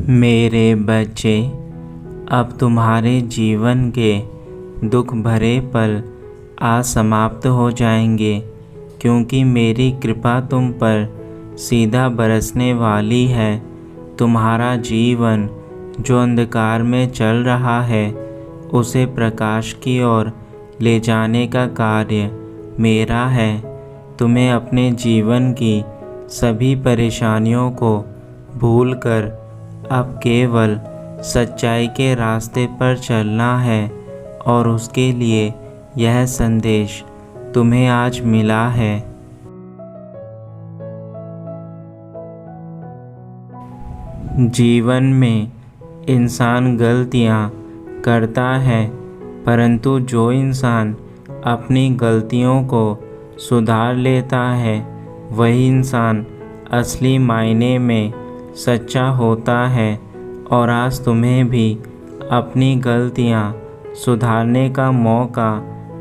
मेरे बच्चे, अब तुम्हारे जीवन के दुख भरे पल आज समाप्त हो जाएंगे, क्योंकि मेरी कृपा तुम पर सीधा बरसने वाली है। तुम्हारा जीवन जो अंधकार में चल रहा है, उसे प्रकाश की ओर ले जाने का कार्य मेरा है। तुम्हें अपने जीवन की सभी परेशानियों को भूलकर अब केवल सच्चाई के रास्ते पर चलना है, और उसके लिए यह संदेश तुम्हें आज मिला है। जीवन में इंसान गलतियाँ करता है, परंतु जो इंसान अपनी गलतियों को सुधार लेता है, वही इंसान असली मायने में सच्चा होता है। और आज तुम्हें भी अपनी गलतियाँ सुधारने का मौका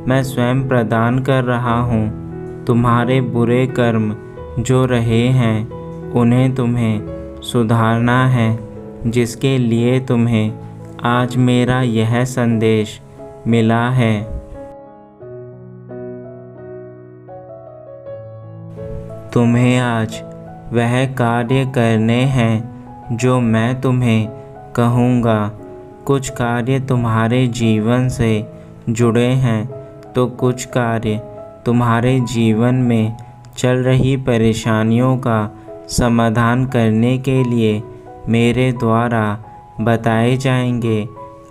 मैं स्वयं प्रदान कर रहा हूँ। तुम्हारे बुरे कर्म जो रहे हैं, उन्हें तुम्हें सुधारना है, जिसके लिए तुम्हें आज मेरा यह संदेश मिला है। तुम्हें आज वह कार्य करने हैं जो मैं तुम्हें कहूँगा। कुछ कार्य तुम्हारे जीवन से जुड़े हैं, तो कुछ कार्य तुम्हारे जीवन में चल रही परेशानियों का समाधान करने के लिए मेरे द्वारा बताए जाएंगे।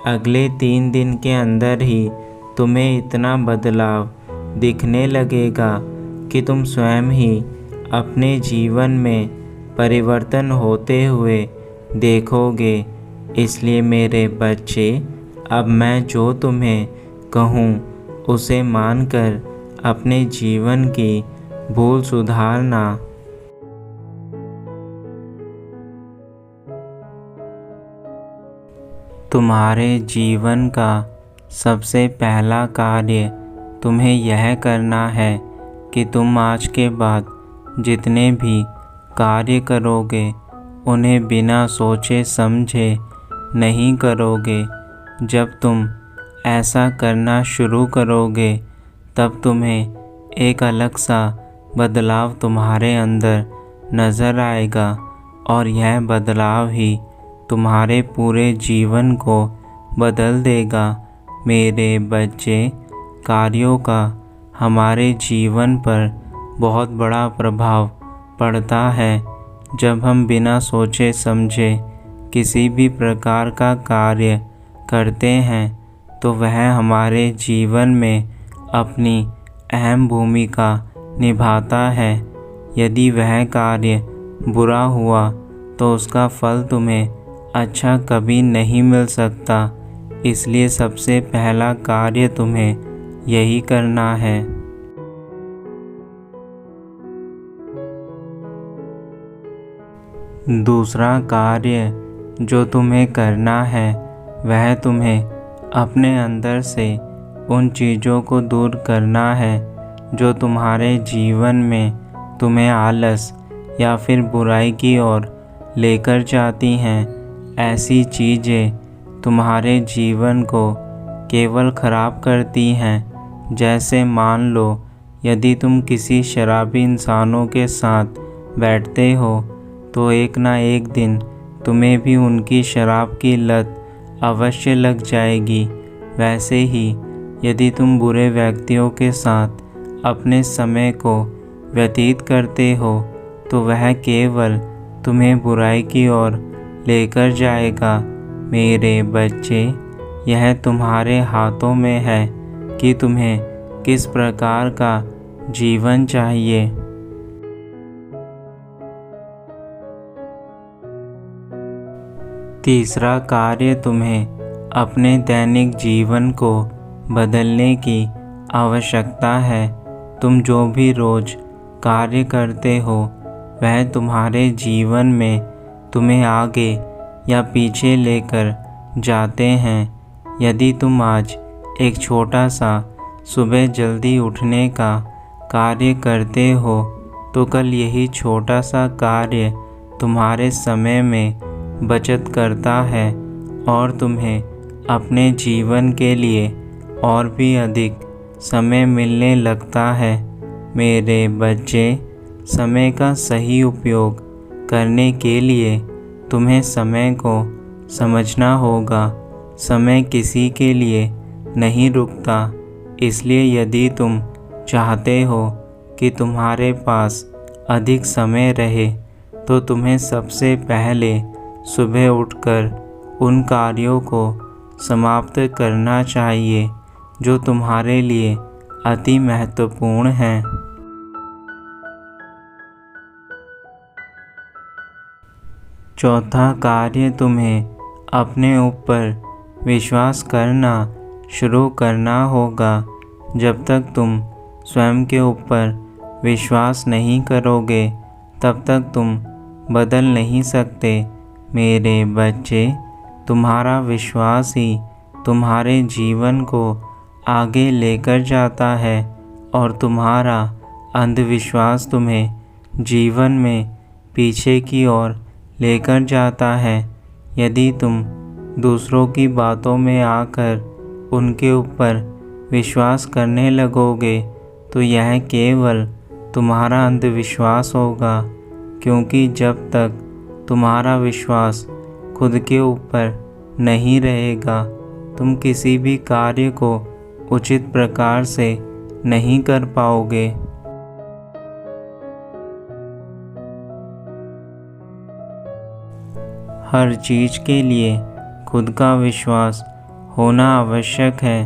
अगले 3 दिन के अंदर ही तुम्हें इतना बदलाव दिखने लगेगा कि तुम स्वयं ही अपने जीवन में परिवर्तन होते हुए देखोगे। इसलिए मेरे बच्चे, अब मैं जो तुम्हें कहूँ उसे मानकर अपने जीवन की भूल सुधारना। तुम्हारे जीवन का सबसे पहला कार्य तुम्हें यह करना है कि तुम आज के बाद जितने भी कार्य करोगे, उन्हें बिना सोचे समझे नहीं करोगे। जब तुम ऐसा करना शुरू करोगे, तब तुम्हें एक अलग सा बदलाव तुम्हारे अंदर नज़र आएगा, और यह बदलाव ही तुम्हारे पूरे जीवन को बदल देगा। मेरे बच्चे, कार्यों का हमारे जीवन पर बहुत बड़ा प्रभाव पड़ता है। जब हम बिना सोचे समझे किसी भी प्रकार का कार्य करते हैं, तो वह हमारे जीवन में अपनी अहम भूमिका निभाता है। यदि वह कार्य बुरा हुआ, तो उसका फल तुम्हें अच्छा कभी नहीं मिल सकता। इसलिए सबसे पहला कार्य तुम्हें यही करना है। दूसरा कार्य जो तुम्हें करना है, वह तुम्हें अपने अंदर से उन चीज़ों को दूर करना है जो तुम्हारे जीवन में तुम्हें आलस या फिर बुराई की ओर लेकर जाती हैं। ऐसी चीज़ें तुम्हारे जीवन को केवल ख़राब करती हैं। जैसे मान लो, यदि तुम किसी शराबी इंसानों के साथ बैठते हो, तो एक ना एक दिन तुम्हें भी उनकी शराब की लत अवश्य लग जाएगी। वैसे ही यदि तुम बुरे व्यक्तियों के साथ अपने समय को व्यतीत करते हो, तो वह केवल तुम्हें बुराई की ओर लेकर जाएगा। मेरे बच्चे, यह तुम्हारे हाथों में है कि तुम्हें किस प्रकार का जीवन चाहिए। तीसरा कार्य तुम्हें अपने दैनिक जीवन को बदलने की आवश्यकता है। तुम जो भी रोज़ कार्य करते हो, वह तुम्हारे जीवन में तुम्हें आगे या पीछे लेकर जाते हैं। यदि तुम आज एक छोटा सा सुबह जल्दी उठने का कार्य करते हो, तो कल यही छोटा सा कार्य तुम्हारे समय में बचत करता है और तुम्हें अपने जीवन के लिए और भी अधिक समय मिलने लगता है। मेरे बच्चे, समय का सही उपयोग करने के लिए तुम्हें समय को समझना होगा। समय किसी के लिए नहीं रुकता, इसलिए यदि तुम चाहते हो कि तुम्हारे पास अधिक समय रहे तो तुम्हें सबसे पहले सुबह उठकर उन कार्यों को समाप्त करना चाहिए जो तुम्हारे लिए अति महत्वपूर्ण हैं। चौथा कार्य, तुम्हें अपने ऊपर विश्वास करना शुरू करना होगा। जब तक तुम स्वयं के ऊपर विश्वास नहीं करोगे तब तक तुम बदल नहीं सकते। मेरे बच्चे, तुम्हारा विश्वास ही तुम्हारे जीवन को आगे लेकर जाता है और तुम्हारा अंधविश्वास तुम्हें जीवन में पीछे की ओर लेकर जाता है। यदि तुम दूसरों की बातों में आकर उनके ऊपर विश्वास करने लगोगे तो यह केवल तुम्हारा अंधविश्वास होगा, क्योंकि जब तक तुम्हारा विश्वास खुद के ऊपर नहीं रहेगा तुम किसी भी कार्य को उचित प्रकार से नहीं कर पाओगे। हर चीज़ के लिए खुद का विश्वास होना आवश्यक है।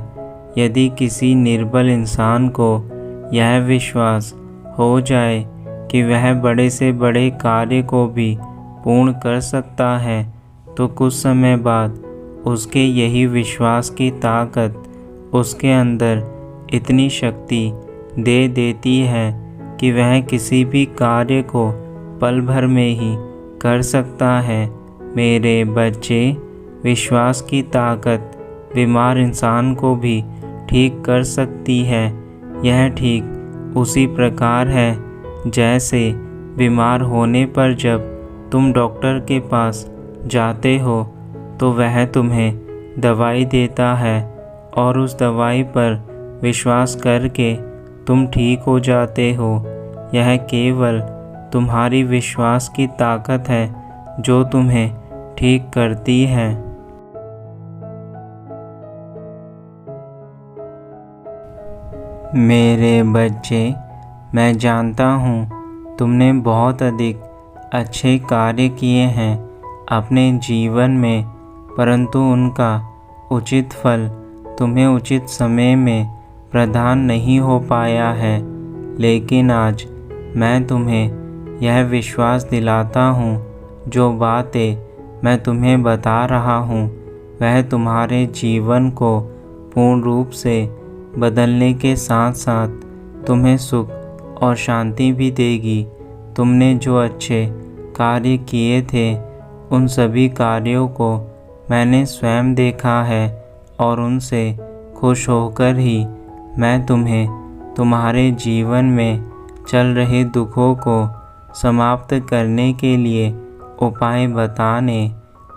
यदि किसी निर्बल इंसान को यह विश्वास हो जाए कि वह बड़े से बड़े कार्य को भी पूर्ण कर सकता है तो कुछ समय बाद उसके यही विश्वास की ताकत उसके अंदर इतनी शक्ति दे देती है कि वह किसी भी कार्य को पल भर में ही कर सकता है। मेरे बच्चे, विश्वास की ताकत बीमार इंसान को भी ठीक कर सकती है। यह ठीक उसी प्रकार है जैसे बीमार होने पर जब तुम डॉक्टर के पास जाते हो तो वह तुम्हें दवाई देता है और उस दवाई पर विश्वास करके तुम ठीक हो जाते हो। यह केवल तुम्हारी विश्वास की ताकत है जो तुम्हें ठीक करती है। मेरे बच्चे, मैं जानता हूँ तुमने बहुत अधिक अच्छे कार्य किए हैं अपने जीवन में, परंतु उनका उचित फल तुम्हें उचित समय में प्रदान नहीं हो पाया है। लेकिन आज मैं तुम्हें यह विश्वास दिलाता हूँ, जो बातें मैं तुम्हें बता रहा हूँ वह तुम्हारे जीवन को पूर्ण रूप से बदलने के साथ साथ तुम्हें सुख और शांति भी देगी। तुमने जो अच्छे कार्य किए थे उन सभी कार्यों को मैंने स्वयं देखा है और उनसे खुश होकर ही मैं तुम्हें तुम्हारे जीवन में चल रहे दुखों को समाप्त करने के लिए उपाय बताने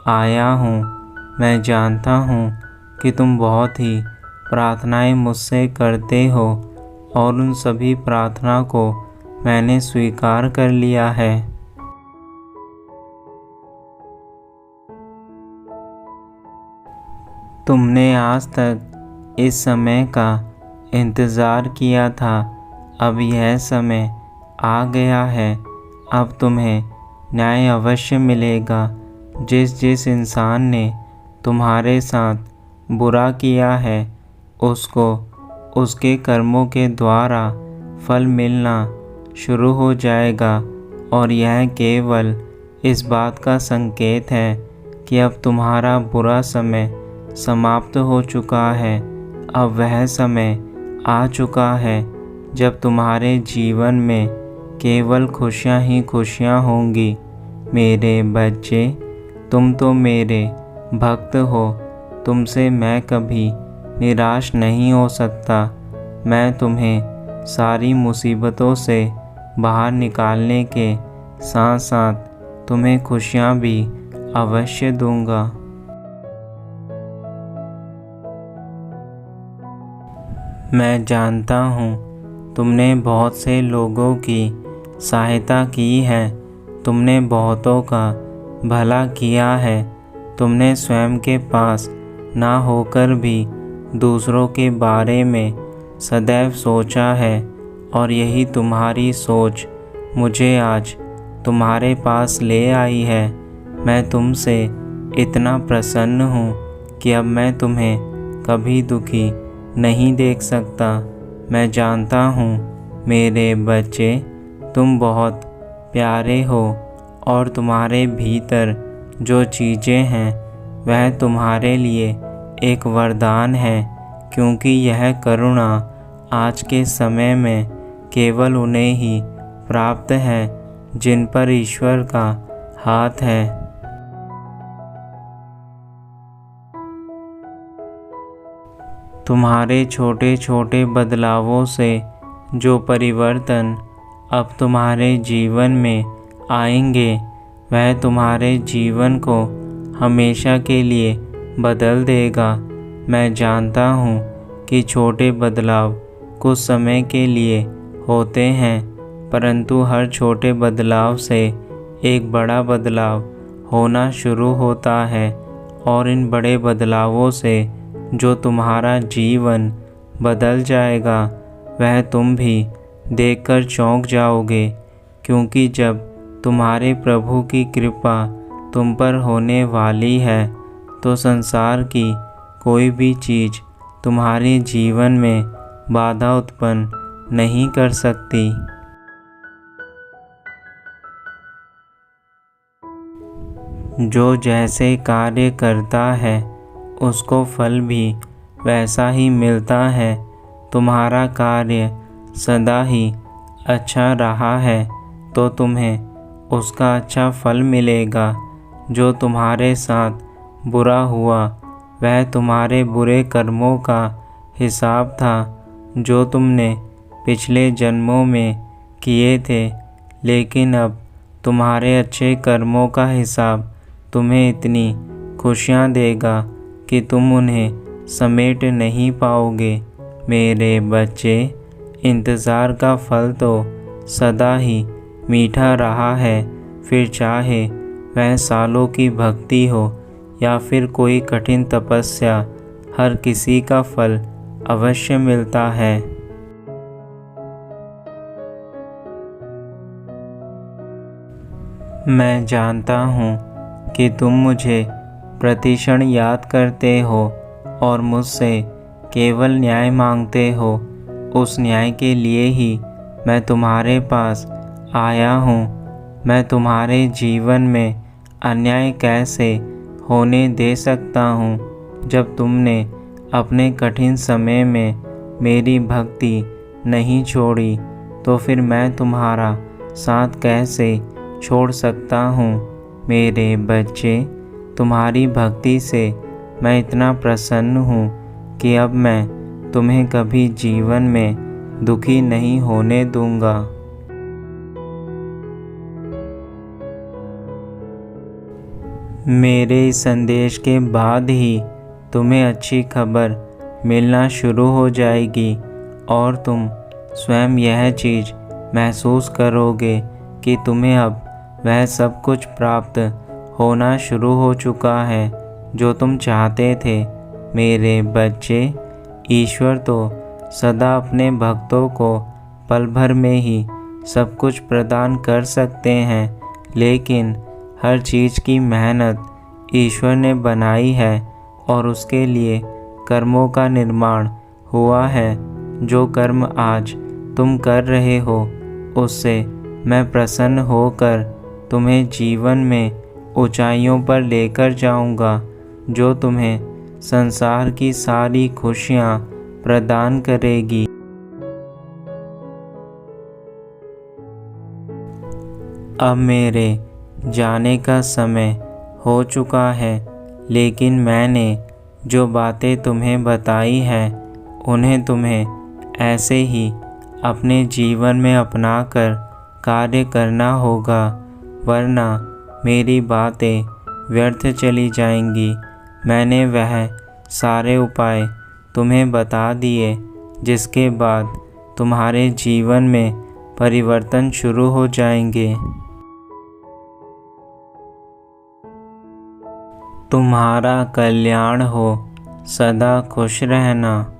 आया हूँ। मैं जानता हूँ कि तुम बहुत ही प्रार्थनाएं मुझसे करते हो और उन सभी प्रार्थना को मैंने स्वीकार कर लिया है। तुमने आज तक इस समय का इंतज़ार किया था, अब यह समय आ गया है। अब तुम्हें न्याय अवश्य मिलेगा। जिस जिस इंसान ने तुम्हारे साथ बुरा किया है उसको उसके कर्मों के द्वारा फल मिलना शुरू हो जाएगा, और यह केवल इस बात का संकेत है कि अब तुम्हारा बुरा समय समाप्त हो चुका है। अब वह समय आ चुका है जब तुम्हारे जीवन में केवल खुशियाँ ही खुशियाँ होंगी। मेरे बच्चे, तुम तो मेरे भक्त हो, तुमसे मैं कभी निराश नहीं हो सकता। मैं तुम्हें सारी मुसीबतों से बाहर निकालने के साथ साथ तुम्हें खुशियाँ भी अवश्य दूंगा। मैं जानता हूँ तुमने बहुत से लोगों की सहायता की है, तुमने बहुतों का भला किया है, तुमने स्वयं के पास ना होकर भी दूसरों के बारे में सदैव सोचा है और यही तुम्हारी सोच मुझे आज तुम्हारे पास ले आई है। मैं तुमसे इतना प्रसन्न हूँ कि अब मैं तुम्हें कभी दुखी नहीं देख सकता। मैं जानता हूँ मेरे बच्चे, तुम बहुत प्यारे हो और तुम्हारे भीतर जो चीज़ें हैं वह तुम्हारे लिए एक वरदान है, क्योंकि यह करुणा आज के समय में केवल उन्हें ही प्राप्त है जिन पर ईश्वर का हाथ है। तुम्हारे छोटे छोटे बदलावों से जो परिवर्तन अब तुम्हारे जीवन में आएंगे वह तुम्हारे जीवन को हमेशा के लिए बदल देगा। मैं जानता हूँ कि छोटे बदलाव कुछ समय के लिए होते हैं, परंतु हर छोटे बदलाव से एक बड़ा बदलाव होना शुरू होता है और इन बड़े बदलावों से जो तुम्हारा जीवन बदल जाएगा वह तुम भी देखकर चौंक जाओगे, क्योंकि जब तुम्हारे प्रभु की कृपा तुम पर होने वाली है तो संसार की कोई भी चीज़ तुम्हारे जीवन में बाधा उत्पन्न नहीं कर सकती। जो जैसे कार्य करता है उसको फल भी वैसा ही मिलता है। तुम्हारा कार्य सदा ही अच्छा रहा है तो तुम्हें उसका अच्छा फल मिलेगा। जो तुम्हारे साथ बुरा हुआ वह तुम्हारे बुरे कर्मों का हिसाब था जो तुमने पिछले जन्मों में किए थे, लेकिन अब तुम्हारे अच्छे कर्मों का हिसाब तुम्हें इतनी खुशियाँ देगा कि तुम उन्हें समेट नहीं पाओगे। मेरे बच्चे, इंतज़ार का फल तो सदा ही मीठा रहा है, फिर चाहे वह सालों की भक्ति हो या फिर कोई कठिन तपस्या, हर किसी का फल अवश्य मिलता है। मैं जानता हूँ कि तुम मुझे प्रतिक्षण याद करते हो और मुझसे केवल न्याय मांगते हो। उस न्याय के लिए ही मैं तुम्हारे पास आया हूँ। मैं तुम्हारे जीवन में अन्याय कैसे होने दे सकता हूँ जब तुमने अपने कठिन समय में मेरी भक्ति नहीं छोड़ी, तो फिर मैं तुम्हारा साथ कैसे छोड़ सकता हूँ। मेरे बच्चे, तुम्हारी भक्ति से मैं इतना प्रसन्न हूँ कि अब मैं तुम्हें कभी जीवन में दुखी नहीं होने दूंगा। मेरे इस संदेश के बाद ही तुम्हें अच्छी खबर मिलना शुरू हो जाएगी और तुम स्वयं यह चीज़ महसूस करोगे कि तुम्हें अब वह सब कुछ प्राप्त होना शुरू हो चुका है जो तुम चाहते थे। मेरे बच्चे, ईश्वर तो सदा अपने भक्तों को पल भर में ही सब कुछ प्रदान कर सकते हैं, लेकिन हर चीज़ की मेहनत ईश्वर ने बनाई है और उसके लिए कर्मों का निर्माण हुआ है। जो कर्म आज तुम कर रहे हो उससे मैं प्रसन्न होकर तुम्हें जीवन में ऊंचाइयों पर लेकर जाऊंगा, जो तुम्हें संसार की सारी खुशियाँ प्रदान करेगी। अब मेरे जाने का समय हो चुका है, लेकिन मैंने जो बातें तुम्हें बताई हैं उन्हें तुम्हें ऐसे ही अपने जीवन में अपनाकर कार्य करना होगा, वरना मेरी बातें व्यर्थ चली जाएंगी। मैंने वह सारे उपाय तुम्हें बता दिए जिसके बाद तुम्हारे जीवन में परिवर्तन शुरू हो जाएंगे। तुम्हारा कल्याण हो। सदा खुश रहना।